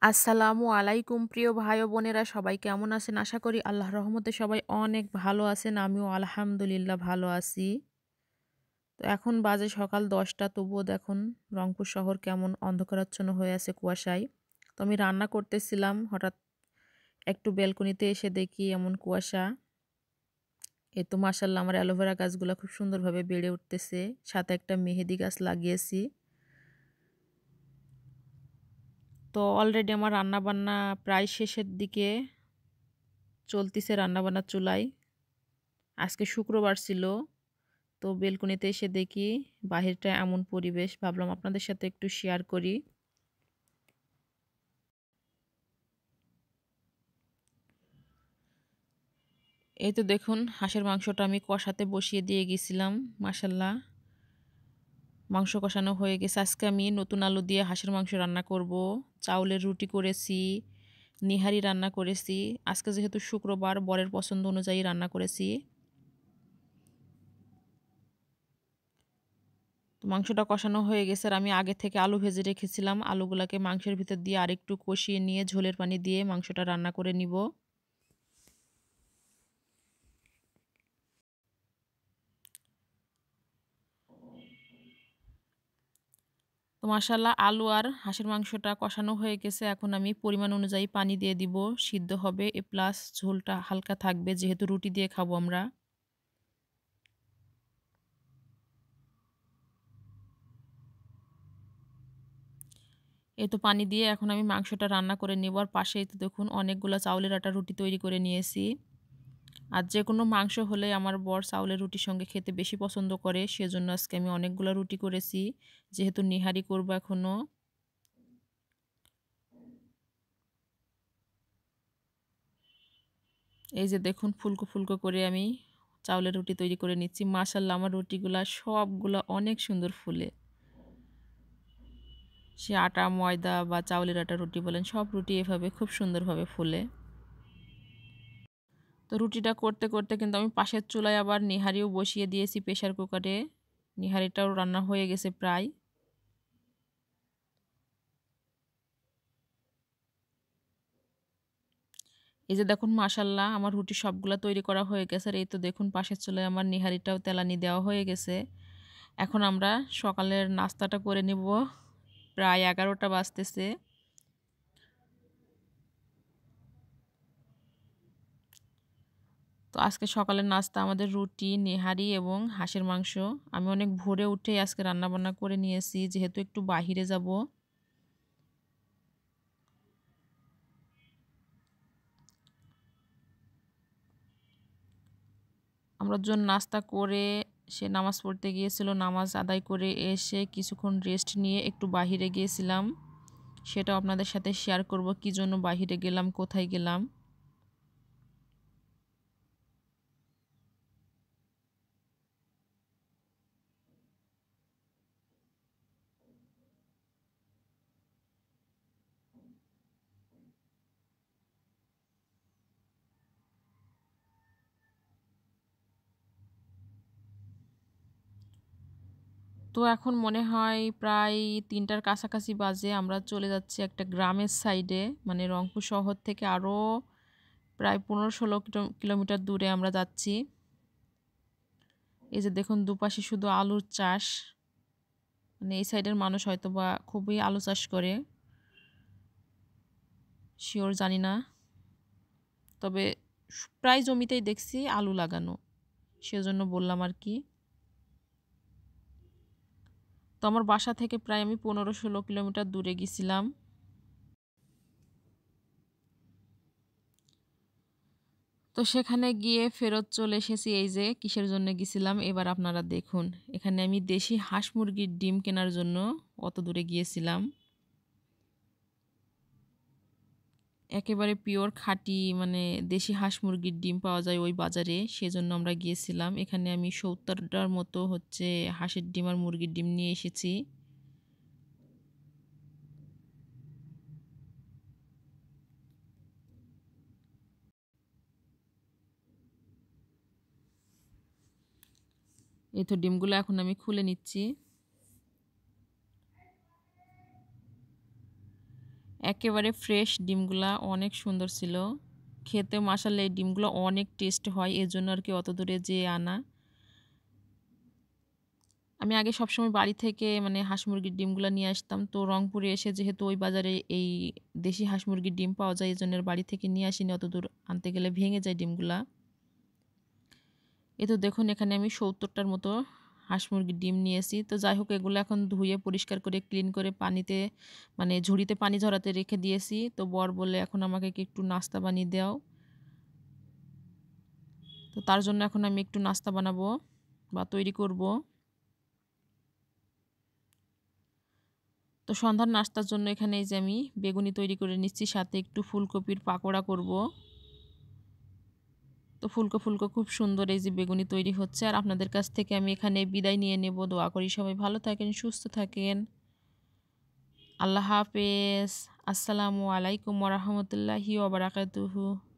আসসালামু আলাইকুম প্রিয় ভাই ও বোনেরা সবাই কেমন আছেন? আশা করি আল্লাহর রহমতে সবাই অনেক ভালো আছেন। আমিও আলহামদুলিল্লাহ ভালো আছি। তো এখন বাজে সকাল ১০টা, তবুও দেখুন রংপুর শহর কেমন অন্ধকারাচ্ছন্ন হয়ে আছে কুয়াশায়। তো আমি রান্না করতেছিলাম, হঠাৎ একটু ব্যালকনিতে এসে দেখি এমন কুয়াশা। এ তো মাশাআল্লাহ আমার অ্যালোভেরা গাছগুলা খুব সুন্দরভাবে বেড়ে উঠতেছে। সাথে একটা মেহেদি গাছ লাগিয়েছি। তো অলরেডি আমার রান্নাবান্না প্রায় শেষের দিকে চলতিছে, রান্নাবান্নার চুলায়। আজকে শুক্রবার ছিল, তো বেলকনিতে এসে দেখি বাহিরটা এমন পরিবেশ, ভাবলাম আপনাদের সাথে একটু শেয়ার করি। এই তো দেখুন হাঁসের মাংসটা আমি কষাতে বসিয়ে দিয়ে গেছিলাম। মাশাল্লাহ মাংস কষানো হয়ে গেছে। আজকে আমি নতুন আলু দিয়ে হাঁসের মাংস রান্না করব। চাউলের রুটি করেছি, নিহারি রান্না করেছি। আজকে যেহেতু শুক্রবার, বরের পছন্দ অনুযায়ী রান্না করেছি। তো মাংসটা কষানো হয়ে গেছে, আর আমি আগে থেকে আলু ভেজে রেখেছিলাম। আলুগুলাকে মাংসের ভিতর দিয়ে আরেকটু কষিয়ে নিয়ে ঝোলের পানি দিয়ে মাংসটা রান্না করে নিব। তো মাশাল্লাহ আলু আর হাঁসের মাংসটা কষানো হয়ে গেছে। এখন আমি পরিমাণ অনুযায়ী পানি দিয়ে দিব, সিদ্ধ হবে প্লাস ঝোলটা হালকা থাকবে, যেহেতু রুটি দিয়ে খাবো আমরা। এই তো পানি দিয়ে এখন আমি মাংসটা রান্না করে নেব। আর পাশেই তো দেখুন অনেকগুলো চাউলের আটা রুটি তৈরি করে নিয়েছি। আর যে কোনো মাংস হলে আমার বর চাউলের রুটির সঙ্গে খেতে বেশি পছন্দ করে, সেজন্য আজকে আমি অনেকগুলো রুটি করেছি, যেহেতু নিহারি করবো এখনো। এই যে দেখুন ফুলকো ফুলকো করে আমি চাউলের রুটি তৈরি করে নিচ্ছি। মাশাল্লাহ আমার রুটিগুলা সবগুলা অনেক সুন্দর ফুলে। সে আটা, ময়দা বা চাউলের আটা রুটি বলেন, সব রুটি এভাবে খুব সুন্দরভাবে ফুলে। তো রুটিটা করতে করতে কিন্তু আমি পাশের চুলায় আবার নিহারিও বসিয়ে দিয়েছি প্রেসার কুকারে। নিহারিটাও রান্না হয়ে গেছে প্রায়। এই যে দেখুন মাশাল্লাহ আমার রুটি সবগুলা তৈরি করা হয়ে গেছে। আর এই তো দেখুন পাশের চুলায় আমার নিহারিটাও তেলানি দেওয়া হয়ে গেছে। এখন আমরা সকালের নাস্তাটা করে নেব। প্রায় 11টা বাজতেছে। তো আজকে সকালের নাস্তা আমাদের রুটি, নেহারি এবং হাঁসের মাংস। আমি অনেক ভোরে উঠে আজকে রান্নাবান্না করে নিয়েছি, যেহেতু একটু বাহিরে যাব। আমরা জন নাস্তা করে সে নামাজ পড়তে গিয়েছিল, নামাজ আদায় করে এসে কিছুক্ষণ রেস্ট নিয়ে একটু বাহিরে গিয়েছিলাম। সেটাও আপনাদের সাথে শেয়ার করব, কি জন্য বাহিরে গেলাম, কোথায় গেলাম। তো এখন মনে হয় প্রায় ৩টার কাছাকাছি বাজে। আমরা চলে যাচ্ছি একটা গ্রামের সাইডে, মানে রংপুর শহর থেকে আরও প্রায় ১৫-১৬ কিলোমিটার দূরে আমরা যাচ্ছি। এই যে দেখুন দুপাশে শুধু আলুর চাষ, মানে এই সাইডের মানুষ হয়তো বা খুবই আলু চাষ করে, শিওর জানি না। তবে প্রায় জমিতেই দেখছি আলু লাগানো, সেজন্য বললাম আর কি। তো আমার বাসা থেকে প্রায় আমি ১৫-১৬ কিলোমিটার দূরে গেছিলাম। তো সেখানে গিয়ে ফেরত চলে এসেছি। এই যে কিসের জন্য গেছিলাম এবার আপনারা দেখুন। এখানে আমি দেশি হাঁস মুরগির ডিম কেনার জন্য অত দূরে গিয়েছিলাম। একেবারে পিওর খাঁটি, মানে দেশি হাঁস মুরগির ডিম পাওয়া যায় ওই বাজারে, সেজন্য আমরা গিয়েছিলাম। এখানে আমি ৭০টার মতো হচ্ছে হাঁসের ডিম আর মুরগির ডিম নিয়ে এসেছি। এই তো ডিমগুলো এখন আমি খুলে নিচ্ছি। একেবারে ফ্রেশ ডিমগুলা অনেক সুন্দর ছিল। খেতে মাশাআল্লাহ এই ডিমগুলো অনেক টেস্ট হয়। এজন্য আরকি অত দূরে যেয়ে আনা। আমি আগে সবসময় বাড়ি থেকে মানে হাঁস মুরগির ডিমগুলা নিয়ে আসতাম। তো রংপুরে এসে যেহেতু ওই বাজারে এই দেশি হাঁস মুরগির ডিম পাওয়া যায়, এজন্য আর বাড়ি থেকে নিয়ে আসিনি, অতদূর আনতে গেলে ভেঙে যায় ডিমগুলা। এই তো দেখুন এখানে আমি ৭০ টার মতো হাঁস মুরগির ডিম নিয়েছি। তো যাই হোক এগুলো এখন ধুয়ে পরিষ্কার করে ক্লিন করে পানিতে মানে ঝুড়িতে পানি ঝরাতে রেখে দিয়েছি। তো বর বললে, "এখন আমাকে কি একটু নাস্তা বানিয়ে দাও।" তো তার জন্য এখন আমি একটু নাস্তা বানাবো বা তৈরি করব। তো সন্ধ্যার নাস্তার জন্য এখানে এই যে আমি বেগুনি তৈরি করে নিচ্ছি, সাথে একটু ফুলকপির পাকোড়া করব। তো ফুলকো ফুলকো খুব সুন্দর এই যে বেগুনি তৈরি হচ্ছে। আর আপনাদের কাছ থেকে আমি এখানে বিদায় নিয়ে নেব। দোয়া করি সবাই ভালো থাকেন, সুস্থ থাকেন। আল্লাহ হাফেজ। আসসালামু আলাইকুম ওয়া রাহমাতুল্লাহি ওয়া বারাকাতুহু।